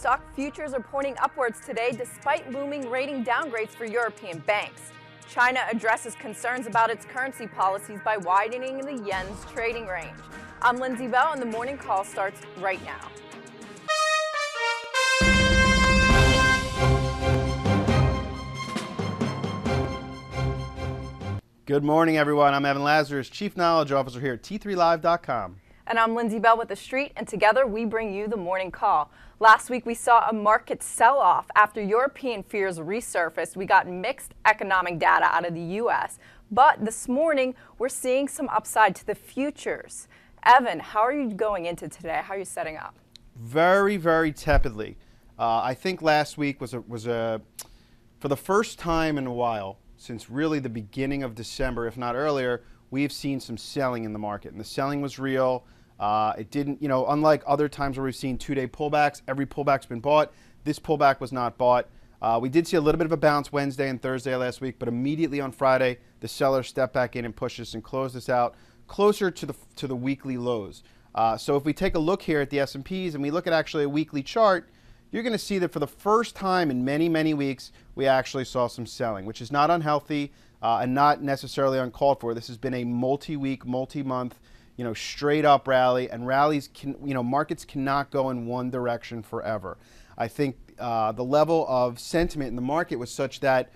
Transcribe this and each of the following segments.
Stock futures are pointing upwards today despite looming rating downgrades for European banks. China addresses concerns about its currency policies by widening the yen's trading range. I'm Lindsey Bell, and the morning call starts right now. Good morning, everyone. I'm Evan Lazarus, Chief Knowledge Officer here at T3Live.com. And I'm Lindsey Bell with theStreet, and together we bring you the morning call. Last week we saw a market sell-off after European fears resurfaced. We got mixed economic data out of the U.S., but this morning we're seeing some upside to the futures. Evan, how are you going into today? How are you setting up? Very, very tepidly. I think last week was for the first time in a while, since really the beginning of December, if not earlier, we've seen some selling in the market, and the selling was real. It didn't, unlike other times where we've seen two-day pullbacks, every pullback's been bought. This pullback was not bought. We did see a little bit of a bounce Wednesday and Thursday last week, but immediately on Friday, the sellers stepped back in and pushed us and closed us out closer to the weekly lows. So if we take a look here at the S&Ps and we look at actually a weekly chart, you're going to see that for the first time in many, many weeks, we actually saw some selling, which is not unhealthy and not necessarily uncalled for. This has been a multi-week, multi-month, straight up rally, and rallies markets cannot go in one direction forever. I think the level of sentiment in the market was such that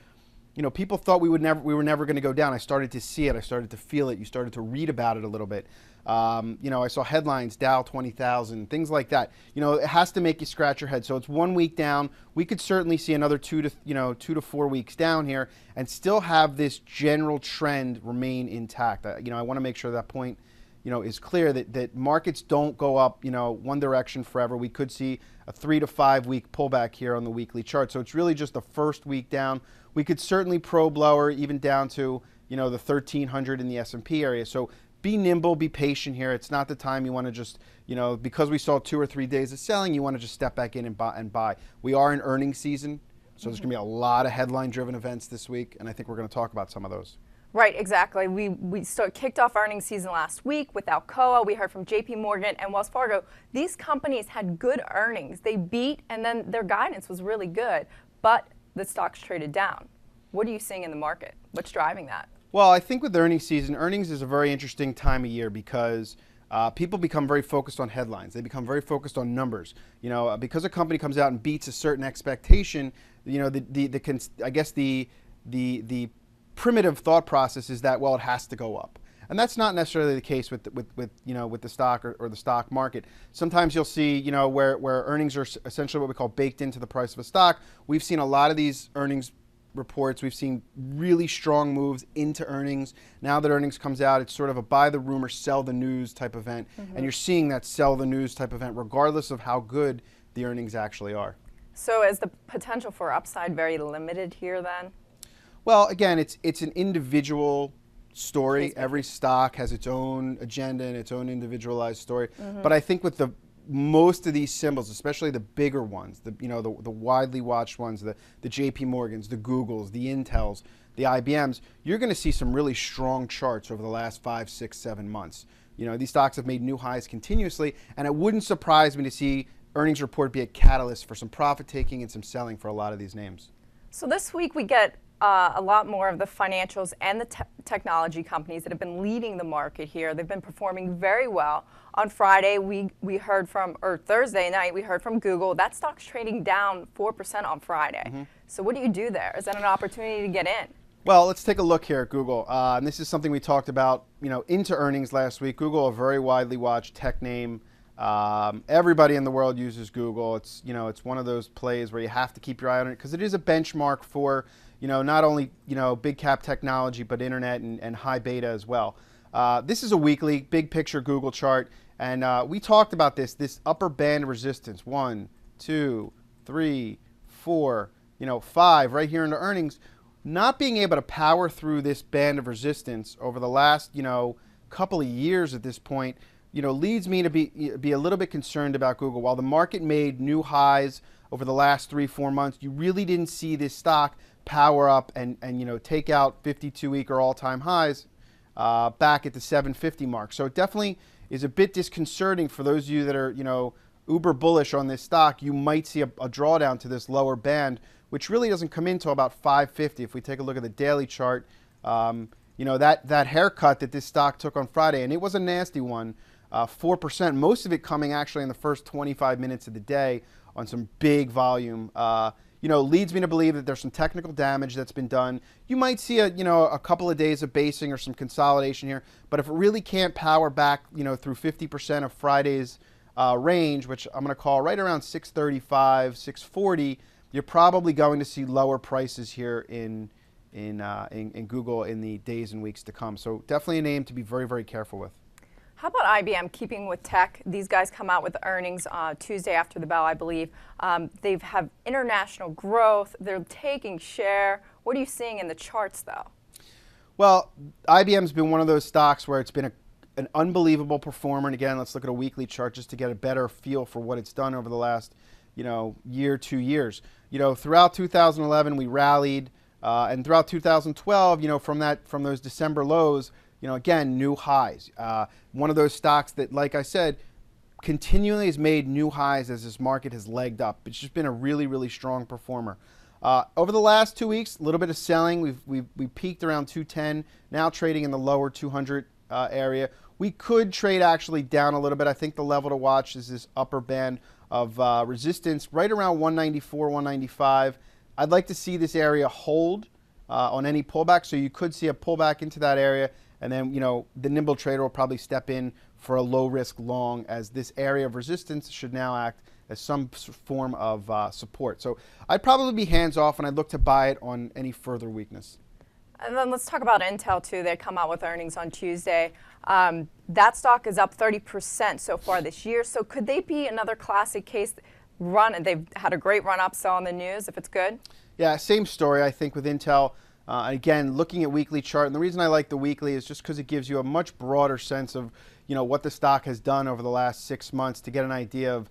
people thought we were never going to go down. I started to see it. I started to feel it. You started to read about it a little bit. I saw headlines, Dow 20,000, things like that. It has to make you scratch your head. So it's 1 week down. We could certainly see another 2 to 4 weeks down here and still have this general trend remain intact. I want to make sure that point is clear that markets don't go up one direction forever. We could see a 3 to 5 week pullback here on the weekly chart. So it's really just the first week down. We could certainly probe lower, even down to the 1300 in the S&P area. So be nimble, be patient here. It's not the time you want to just, because we saw 2 or 3 days of selling, you want to just step back in and buy. We are in earnings season, so there's going to be a lot of headline-driven events this week, and I think we're going to talk about some of those. Right, exactly. We kicked off earnings season last week with Alcoa. We heard from JP Morgan and Wells Fargo. These companies had good earnings. They beat, and then their guidance was really good, but the stocks traded down. What are you seeing in the market? What's driving that? Well, I think with earnings season, earnings is a very interesting time of year because people become very focused on headlines. They become very focused on numbers. Because a company comes out and beats a certain expectation, I guess the primitive thought process is that, well, it has to go up. And that's not necessarily the case with the stock or the stock market. Sometimes you'll see where earnings are essentially what we call baked into the price of a stock. We've seen a lot of these earnings reports. We've seen really strong moves into earnings. Now that earnings comes out, it's sort of a buy the rumor, sell the news type event. And you're seeing that sell the news type event regardless of how good the earnings actually are. So is the potential for upside very limited here then? Well, again, it's an individual story. Every stock has its own agenda and its own individualized story. But I think with most of these symbols, especially the bigger ones, the widely watched ones, the JP Morgans, the Googles, the Intels, the IBMs, you're going to see some really strong charts over the last 5, 6, 7 months. These stocks have made new highs continuously, and it wouldn't surprise me to see earnings report be a catalyst for some profit taking and some selling for a lot of these names. So this week we get a lot more of the financials and the technology companies that have been leading the market here. They've been performing very well. On Friday, we heard from, or Thursday night, we heard from Google. That stock's trading down 4% on Friday. So what do you do there? Is that an opportunity to get in? Well, let's take a look here at Google. And this is something we talked about, into earnings last week. Google, a very widely watched tech name. Everybody in the world uses Google. It's one of those plays where you have to keep your eye on it because it is a benchmark for not only big cap technology but internet and high beta as well. This is a weekly big picture Google chart, and we talked about this upper band of resistance, 1, 2, 3, 4, 5 right here into earnings. Not being able to power through this band of resistance over the last couple of years at this point leads me to be a little bit concerned about Google. While the market made new highs over the last 3-4 months, you really didn't see this stock power up and take out 52-week or all-time highs back at the 750 mark. So it definitely is a bit disconcerting for those of you that are uber bullish on this stock, you might see a drawdown to this lower band, which really doesn't come in until about 550. If we take a look at the daily chart, that haircut that this stock took on Friday, and it was a nasty one, 4%, most of it coming actually in the first 25 minutes of the day on some big volume. Leads me to believe that there's some technical damage that's been done. You might see a couple of days of basing or some consolidation here, but if it really can't power back, through 50% of Friday's range, which I'm going to call right around 635, 640, you're probably going to see lower prices here in Google in the days and weeks to come. So definitely a name to be very, very careful with. How about IBM, keeping with tech? These guys come out with earnings Tuesday after the bell, I believe. They have international growth. They're taking share. What are you seeing in the charts, though? Well, IBM's been one of those stocks where it's been an unbelievable performer. And again, let's look at a weekly chart just to get a better feel for what it's done over the last, year, 2 years. Throughout 2011, we rallied. And throughout 2012, from those December lows, again, new highs. One of those stocks that, like I said, continually has made new highs as this market has legged up. It's just been a really, really strong performer. Over the last 2 weeks, a little bit of selling. We peaked around 210, now trading in the lower 200 area. We could trade actually down a little bit. I think the level to watch is this upper band of resistance right around 194, 195. I'd like to see this area hold on any pullback, so you could see a pullback into that area, and then the nimble trader will probably step in for a low risk long, as this area of resistance should now act as some form of support. So I'd probably be hands off, and I'd look to buy it on any further weakness. And then let's talk about Intel too. They come out with earnings on Tuesday. That stock is up 30% so far this year. So could they be another classic case run? And they've had a great run up, so on the news if it's good. Yeah, same story I think with Intel. Again, looking at weekly chart, and the reason I like the weekly is just because it gives you a much broader sense of what the stock has done over the last 6 months to get an idea of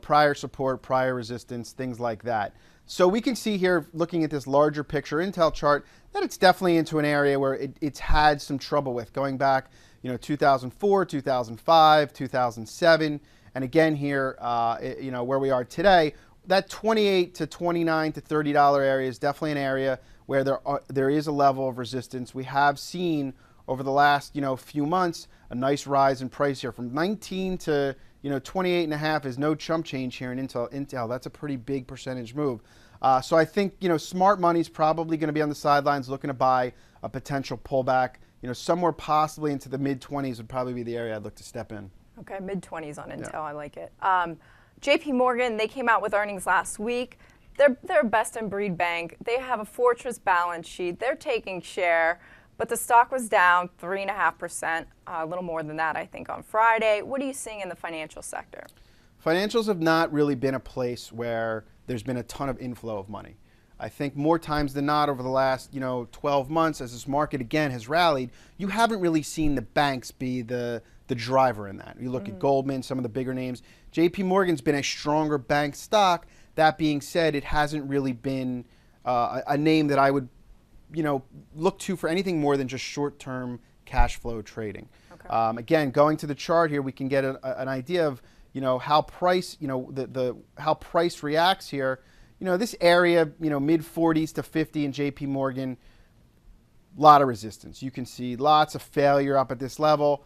prior support, prior resistance, things like that. So we can see here, looking at this larger picture Intel chart, that it's definitely into an area where it's had some trouble with, going back 2004, 2005, 2007, and again here where we are today. That $28 to $29 to $30 area is definitely an area where there is a level of resistance. We have seen over the last few months a nice rise in price here from 19 to 28.5 is no chump change here in Intel. That's a pretty big percentage move. So I think smart money's probably going to be on the sidelines looking to buy a potential pullback. Somewhere possibly into the mid 20s would probably be the area I'd look to step in. Okay, mid 20s on Intel. Yeah. I like it. JP Morgan, they came out with earnings last week. They're a best in breed bank. They have a fortress balance sheet. They're taking share, but the stock was down 3.5%, a little more than that, I think, on Friday. What are you seeing in the financial sector? Financials have not really been a place where there's been a ton of inflow of money. I think more times than not over the last 12 months, as this market again has rallied, you haven't really seen the banks be the driver in that. You look at Goldman, some of the bigger names. JP Morgan's been a stronger bank stock. That being said, it hasn't really been a name that I would look to for anything more than just short-term cash flow trading. Okay. Again, going to the chart here, we can get an idea of how price how price reacts here. This area, mid 40s to 50 in JP Morgan, a lot of resistance. You can see lots of failure up at this level.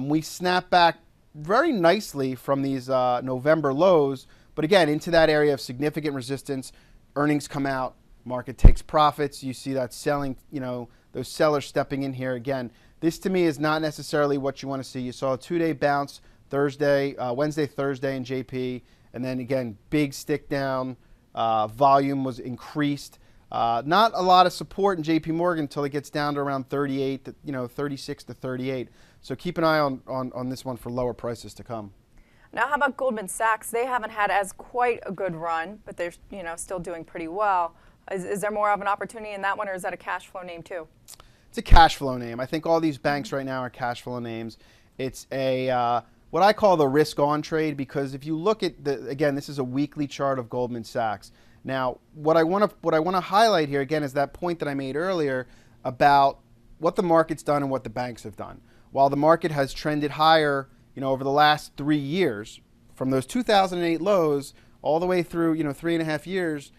We snap back very nicely from these November lows, but again, into that area of significant resistance. Earnings come out, market takes profits. You see that selling, those sellers stepping in here again. This to me is not necessarily what you want to see. You saw a 2-day bounce Wednesday, Thursday in JP, and then again, big stick down. Volume was increased. Not a lot of support in JP Morgan until it gets down to around 38, 36 to 38. So keep an eye on this one for lower prices to come. Now, how about Goldman Sachs? They haven't had as quite a good run, but they're still doing pretty well. Is there more of an opportunity in that one, or is that a cash flow name too? It's a cash flow name. I think all these banks right now are cash flow names. It's a what I call the risk-on trade, because if you look at again, this is a weekly chart of Goldman Sachs. Now, what I want to highlight here again is that point that I made earlier about what the market's done and what the banks have done. While the market has trended higher, over the last 3 years, from those 2008 lows all the way through 3.5 years,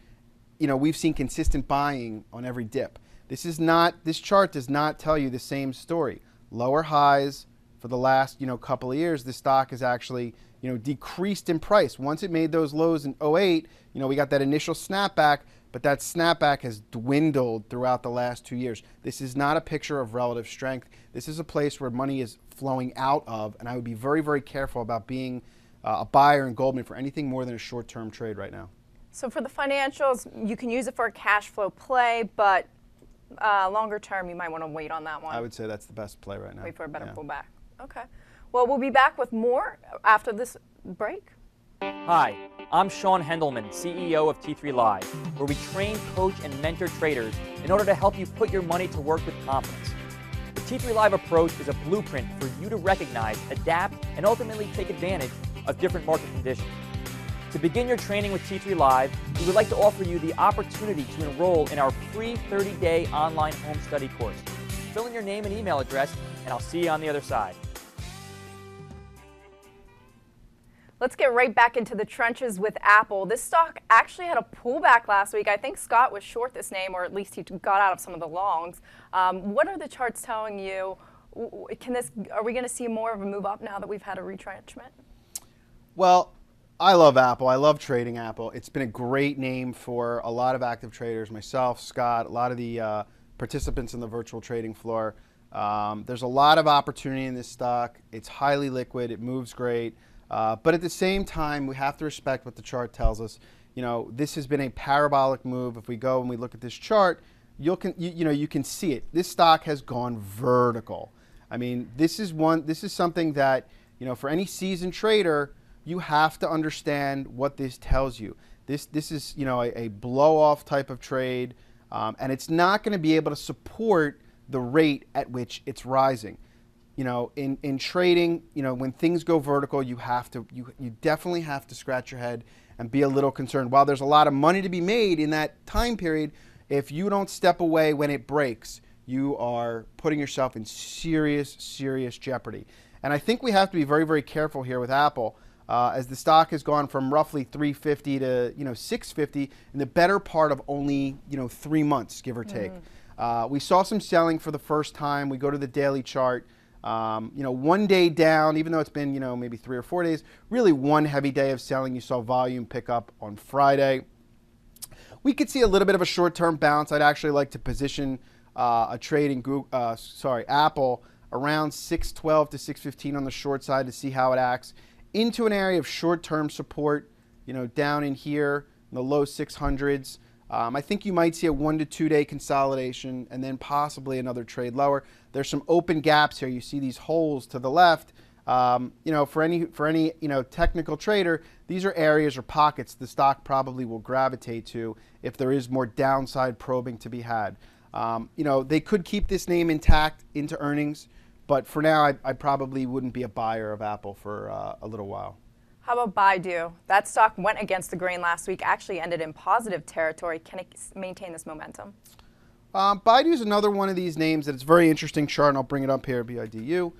we've seen consistent buying on every dip. This chart does not tell you the same story. Lower highs for the last couple of years, the stock has actually decreased in price. Once it made those lows in '08, we got that initial snapback, but that snapback has dwindled throughout the last 2 years. This is not a picture of relative strength. This is a place where money is flowing out of, and I would be very, very careful about being a buyer in Goldman for anything more than a short-term trade right now. So for the financials, you can use it for a cash flow play, but longer term, you might want to wait on that one. I would say that's the best play right now. Wait for a better pullback. Okay. Well, we'll be back with more after this break. Hi, I'm Sean Hendelman, CEO of T3 Live, where we train, coach, and mentor traders in order to help you put your money to work with confidence. The T3 Live approach is a blueprint for you to recognize, adapt, and ultimately take advantage of different market conditions. To begin your training with T3 Live, we would like to offer you the opportunity to enroll in our free 30-day online home study course. Fill in your name and email address, and I'll see you on the other side. Let's get right back into the trenches with Apple. This stock actually had a pullback last week. I think Scott was short this name, or at least he got out of some of the longs. What are the charts telling you? Are we going to see more of a move up now that we've had a retrenchment? Well, I love Apple. I love trading Apple. It's been a great name for a lot of active traders, myself, Scott, a lot of the participants in the virtual trading floor. There's a lot of opportunity in this stock. It's highly liquid. It moves great. But at the same time, we have to respect what the chart tells us. This has been a parabolic move. If we go and we look at this chart, you can see it. This stock has gone vertical. I mean, this is something that, for any seasoned trader, you have to understand what this tells you. This is, a blow-off type of trade, and it's not going to be able to support the rate at which it's rising. In trading, when things go vertical, you definitely have to scratch your head and be a little concerned. While there's a lot of money to be made in that time period, if you don't step away when it breaks, you are putting yourself in serious, serious jeopardy. And I think we have to be very, very careful here with Apple, as the stock has gone from roughly 350 to 650 in the better part of only 3 months, give or take. We saw some selling for the first time. We go to the daily chart. 1 day down, even though it's been, maybe 3 or 4 days, really one heavy day of selling. You saw volume pick up on Friday. We could see a little bit of a short-term bounce. I'd actually like to position a trade in Apple around 612 to 615 on the short side to see how it acts into an area of short-term support, down in here in the low 600s. I think you might see a 1 to 2 day consolidation and then possibly another trade lower. There's some open gaps here. You see these holes to the left. For any technical trader, these are areas or pockets the stock probably will gravitate to if there is more downside probing to be had. They could keep this name intact into earnings, but for now, I probably wouldn't be a buyer of Apple for a little while. How about Baidu? That stock went against the grain last week, actually ended in positive territory. Can it maintain this momentum? Baidu is another one of these names that it's a very interesting chart, and I'll bring it up here, BIDU.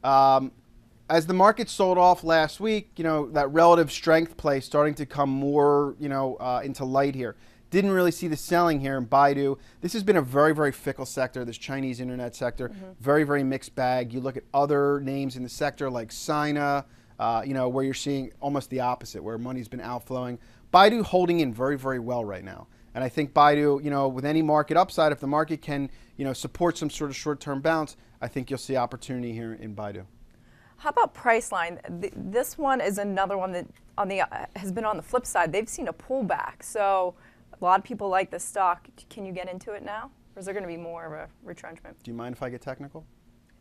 As the market sold off last week, that relative strength play starting to come more, into light here. Didn't really see the selling here in Baidu. This has been a very, very fickle sector, this Chinese internet sector. Very, very mixed bag. You look at other names in the sector like Sina, where you're seeing almost the opposite, where money's been outflowing. Baidu holding in very, very well right now. And I think Baidu, with any market upside, if the market can, support some sort of short-term bounce, I think you'll see opportunity here in Baidu. How about Priceline? This one is another one that has been on the flip side. They've seen a pullback. So a lot of people like this stock. Can you get into it now? Or is there going to be more of a retrenchment? Do you mind if I get technical?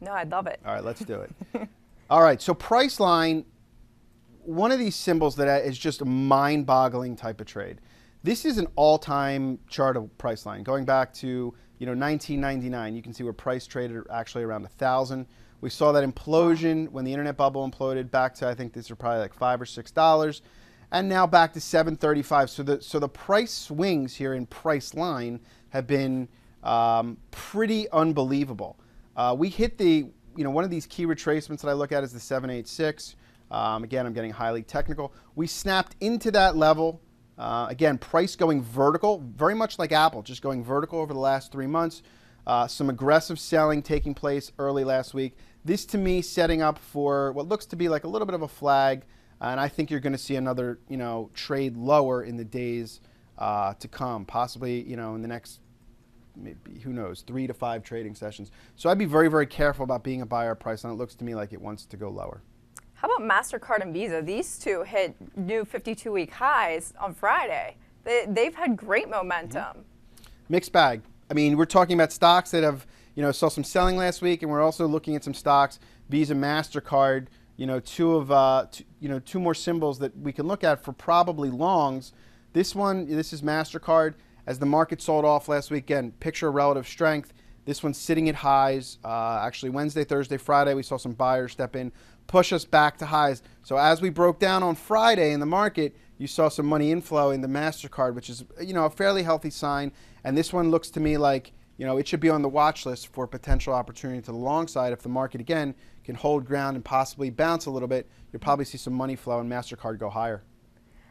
No, I'd love it. All right, let's do it. All right, so Priceline, one of these symbols that is just a mind-boggling type of trade. This is an all-time chart of Priceline. Going back to 1999, you can see where price traded actually around 1,000. We saw that implosion when the internet bubble imploded back to, I think these are probably like $5 or $6, and now back to $7.35. So the price swings here in Priceline have been pretty unbelievable. We hit the one of these key retracements that I look at is the 786. Again, I'm getting highly technical. We snapped into that level. Again, price going vertical, very much like Apple, just going vertical over the last 3 months. Some aggressive selling taking place early last week. This, to me, setting up for what looks to be like a little bit of a flag, and I think you're going to see another, trade lower in the days to come, possibly, in the next, maybe, who knows, 3 to 5 trading sessions. So I'd be very, very careful about being a buyer of price, and it looks to me like it wants to go lower. How about MasterCard and Visa? These two hit new 52-week highs on Friday. They've had great momentum. Mixed bag. I mean, we're talking about stocks that have, saw some selling last week, and we're also looking at some stocks, Visa, MasterCard, two more symbols that we can look at for probably longs. This is MasterCard. As the market sold off last week, again, picture relative strength. This one's sitting at highs. Actually, Wednesday, Thursday, Friday, we saw some buyers step in, push us back to highs. So as we broke down on Friday in the market, you saw some money inflow in the MasterCard, which is, a fairly healthy sign. And this one looks to me like, it should be on the watch list for potential opportunity to the long side. If the market, again, can hold ground and possibly bounce a little bit, you'll probably see some money flow and MasterCard go higher.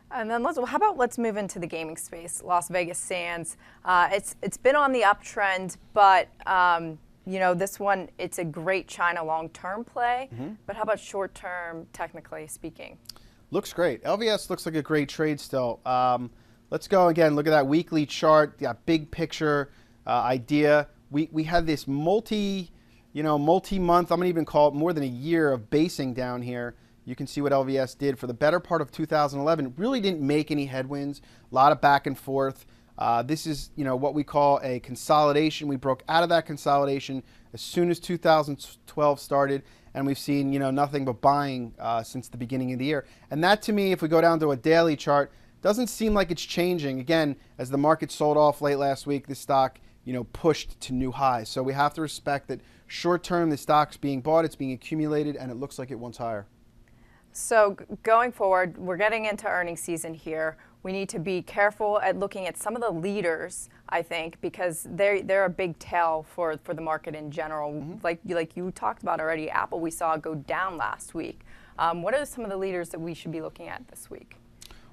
And then let's move into the gaming space. Las Vegas Sands. It's been on the uptrend, but this one, it's a great China long-term play. But how about short-term, technically speaking? Looks great. LVS looks like a great trade still. Let's go again. Look at that weekly chart. That big picture idea. We had this multi-month. I'm gonna even call it more than a year of basing down here. You can see what LVS did for the better part of 2011. It really didn't make any headwinds. A lot of back and forth. This is, what we call a consolidation. We broke out of that consolidation as soon as 2012 started, and we've seen, nothing but buying since the beginning of the year. And that, to me, if we go down to a daily chart, doesn't seem like it's changing. Again, as the market sold off late last week, this stock, pushed to new highs. So we have to respect that short term, the stock's being bought, it's being accumulated, and it looks like it wants higher. So going forward, we're getting into earnings season here. We need to be careful at looking at some of the leaders, I think, because they're a big tell for the market in general. Like you talked about already, Apple we saw go down last week. What are some of the leaders that we should be looking at this week?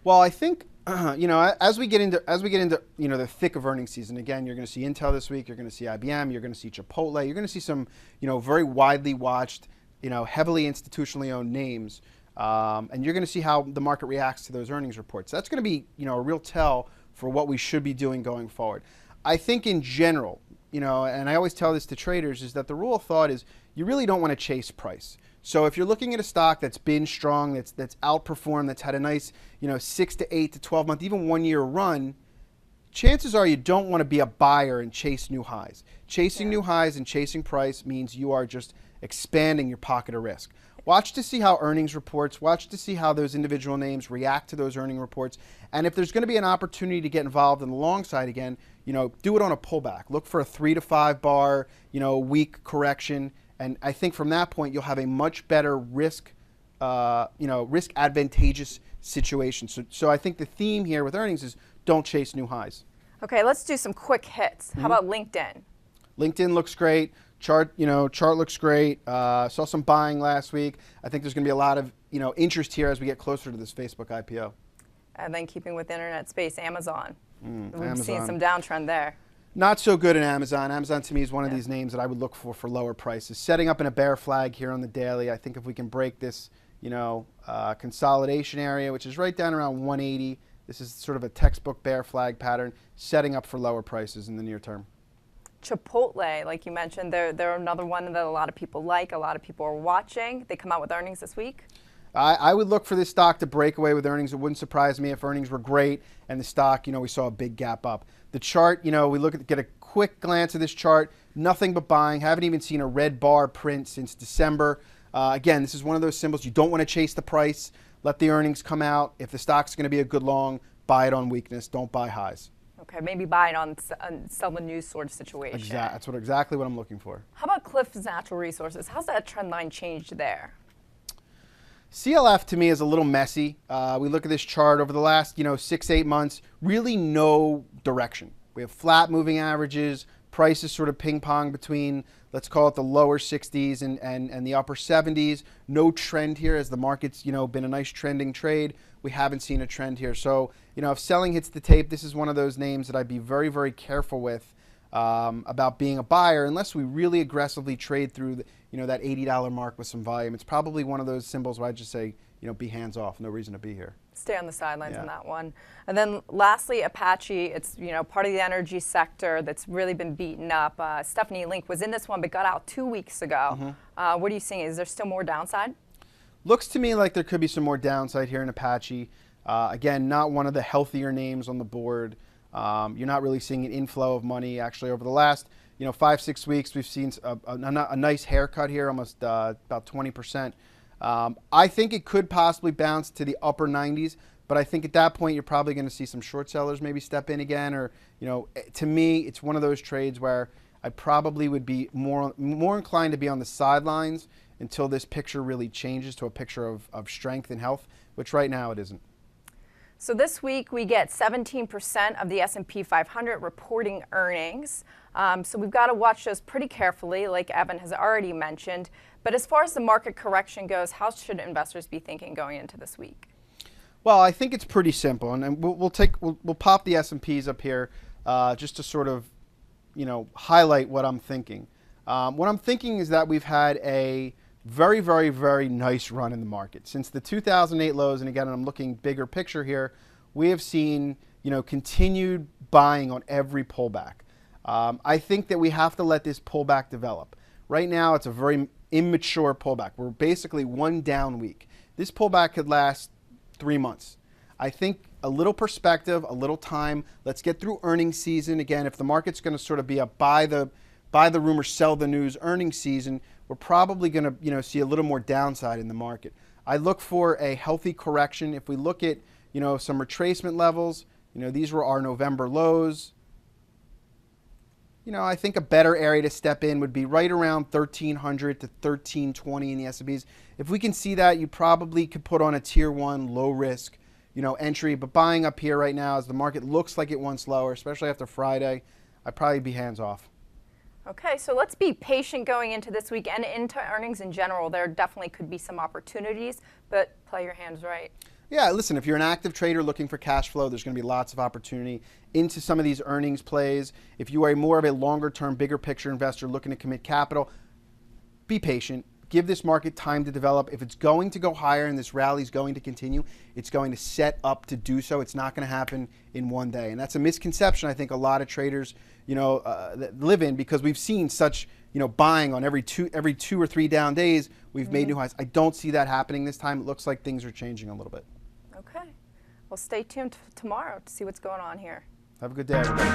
Well, I think as we get into the thick of earnings season, again, you're going to see Intel this week. You're going to see IBM. You're going to see Chipotle. You're going to see some very widely watched, heavily institutionally owned names. And you're going to see how the market reacts to those earnings reports. That's going to be, a real tell for what we should be doing going forward. I think in general, and I always tell this to traders, is that the rule of thought is you really don't want to chase price. So if you're looking at a stock that's been strong, that's outperformed, that's had a nice, 6 to 8 to 12 month, even 1 year run, chances are you don't want to be a buyer and chase new highs. Chasing new highs and chasing price means you are just expanding your pocket of risk. Watch to see how earnings reports, watch to see how those individual names react to those earning reports. And if there's going to be an opportunity to get involved in the long side again, do it on a pullback. Look for a 3 to 5 bar, week correction. And I think from that point, you'll have a much better risk advantageous situation. So I think the theme here with earnings is don't chase new highs. Okay, let's do some quick hits. How about LinkedIn? LinkedIn looks great. Chart looks great. Saw some buying last week. I think there's going to be a lot of interest here as we get closer to this Facebook IPO. And then keeping with internet space, Amazon. We've Amazon. seen some downtrend there. Not so good in Amazon. Amazon to me is one of these names that I would look for lower prices. Setting up in a bear flag here on the daily. I think if we can break this consolidation area, which is right down around 180, this is sort of a textbook bear flag pattern, setting up for lower prices in the near term. Chipotle, like you mentioned, they're another one that a lot of people like, a lot of people are watching. They come out with earnings this week. I would look for this stock to break away with earnings. It wouldn't surprise me if earnings were great and the stock, we saw a big gap up. The chart, we get a quick glance at this chart, nothing but buying. Haven't even seen a red bar print since December. Again, this is one of those symbols. You don't want to chase the price. Let the earnings come out. If the stock's going to be a good long, buy it on weakness. Don't buy highs. Okay, maybe buy it on sell the news sort of situation. That's exactly what I'm looking for. How about Cliffs Natural Resources? How's that trend line changed there? CLF to me is a little messy. We look at this chart over the last 6 to 8 months, really no direction. We have flat moving averages, Prices sort of ping pong between, let's call it the lower 60s and the upper 70s. No trend here, as the market's been a nice trending trade. We haven't seen a trend here. So if selling hits the tape, this is one of those names that I'd be very, very careful with about being a buyer, unless we really aggressively trade through that $80 mark with some volume. It's probably one of those symbols where I just say, be hands off. No reason to be here. Stay on the sidelines on that one. And then lastly, Apache. It's part of the energy sector that's really been beaten up. Stephanie Link was in this one but got out 2 weeks ago. What are you seeing? Is there still more downside? Looks to me like there could be some more downside here in Apache. Again, not one of the healthier names on the board. You're not really seeing an inflow of money. Actually, over the last 5-6 weeks, we've seen a nice haircut here, almost about 20%. I think it could possibly bounce to the upper 90s, but I think at that point you're probably going to see some short sellers maybe step in again, or to me it's one of those trades where I probably would be more inclined to be on the sidelines until this picture really changes to a picture of strength and health, which right now it isn't. So this week we get 17% of the S&P 500 reporting earnings. So we've got to watch those pretty carefully, like Evan has already mentioned. But as far as the market correction goes, how should investors be thinking going into this week? Well, I think it's pretty simple, and we'll pop the S&Ps up here just to sort of highlight what I'm thinking. What I'm thinking is that we've had a very, very, very nice run in the market since the 2008 lows, and again, I'm looking bigger picture here. We have seen continued buying on every pullback. I think that we have to let this pullback develop. Right now, it's a very immature pullback. We're basically one down week. This pullback could last 3 months. I think a little perspective, a little time. Let's get through earnings season. Again, if the market's going to sort of be a buy the rumor, sell the news earnings season, we're probably going to see a little more downside in the market. I look for a healthy correction. If we look at some retracement levels, these were our November lows. I think a better area to step in would be right around 1,300 to 1,320 in the S&Ps. If we can see that, you probably could put on a tier 1 low risk, entry. But buying up here right now, as the market looks like it wants lower, especially after Friday, I'd probably be hands off. Okay, so let's be patient going into this week and into earnings in general. There definitely could be some opportunities, but play your hands right. Yeah, listen, if you're an active trader looking for cash flow, there's going to be lots of opportunity into some of these earnings plays. If you are more of a longer-term, bigger picture investor looking to commit capital, be patient. Give this market time to develop. If it's going to go higher and this rally is going to continue, it's going to set up to do so. It's not going to happen in one day. And that's a misconception I think a lot of traders that live in, because we've seen such buying on every two or three down days. We've made new highs. I don't see that happening this time. It looks like things are changing a little bit. Okay. Well, stay tuned tomorrow to see what's going on here. Have a good day, everybody.